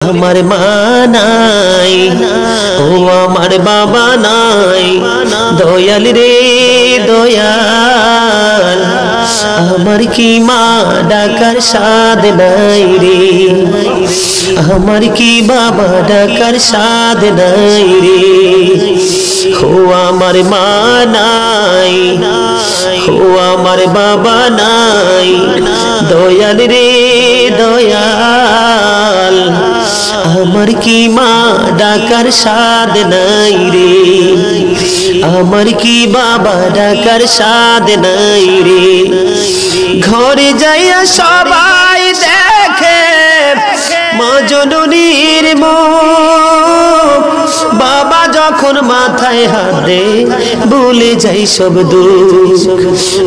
আমার মা নাই, ও আমার বাবা নাই, দয়াল রে দয়াল, আমার কি মা ডাকার সাদ নাই রে, আমার কি বাবা ডাকার সাদ নাই রে, ও আমার মা নাই, ও আমার বাবা নাই, দয়াল রে দয়াল, আমার কি মা ডাকার সাদ নাই রে, আমার কি বাবা ডাকার সাদ নাই রে। ঘরে যাইয়া সবাই দেখে মা জননীর মুখ, বাবা যখন মাথায় হাত দে ভুলে যাই সব দুঃখ,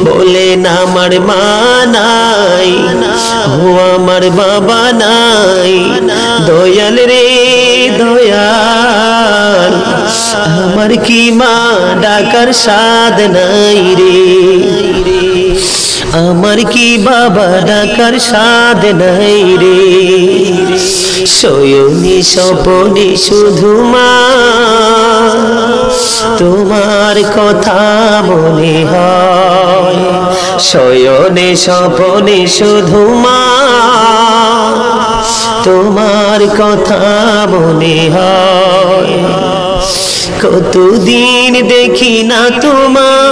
বলে না আমার মা নাই, ও আমার বাবা নাই, দয়াল রে দয়াল, আমার কি মা ডাকার সাদ নাই রে, আমার কি বাবা ডাকার সাদ নাই রে। শয়নে স্বপনে শুধু মা তোমার কথা মনে হয়, শয়নে স্বপনে শুধু মা তোমার কথা মনে হয়, কতদিন দেখি না তোমার,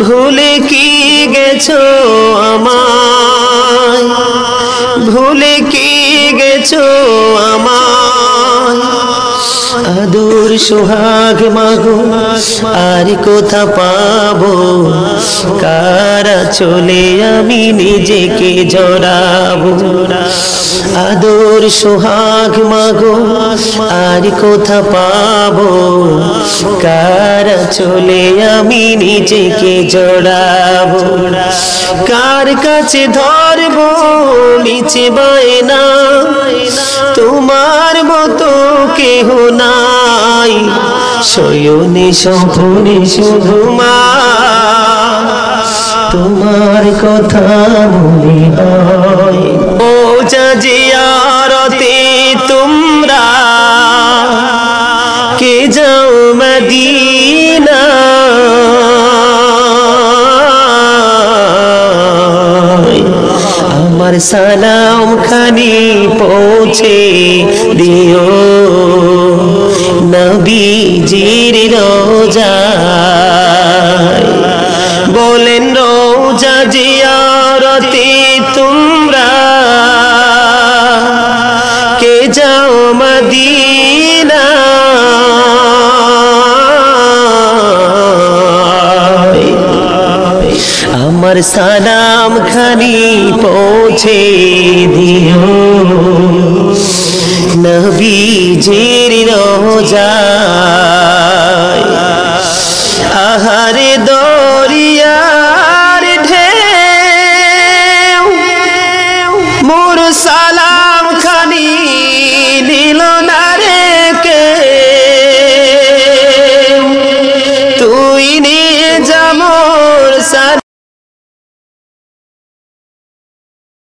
ভুলে কি গেছো আমায়, ভুলে কি গেছো আমায়, আদর সোহাগ মাগো আর কোথা পাবো, কারা চলে আমি নিজেকে জড়াবো, আদর সোহাগ মাগো আর কোথা পাবো, কারা চলে আমি নিজেকে জড়াবো, কার কাছে ধরবো নিচে বায়না, তোমার মতো কেহ নাই, শয়নে স্বপনে শুধু মা তোমার কথা মনে হয়। ও জিয়ারতে তোমরা কে যাও মদিনা, আমার সালাম খানি পৌঁছে দিও নবীজির রোজায়, বলেন রোজা জিয়ারতে তোমরা কে যাও মদিনা, আমার সালাম খানি পৌঁছে দিও নবীজির রোজায়।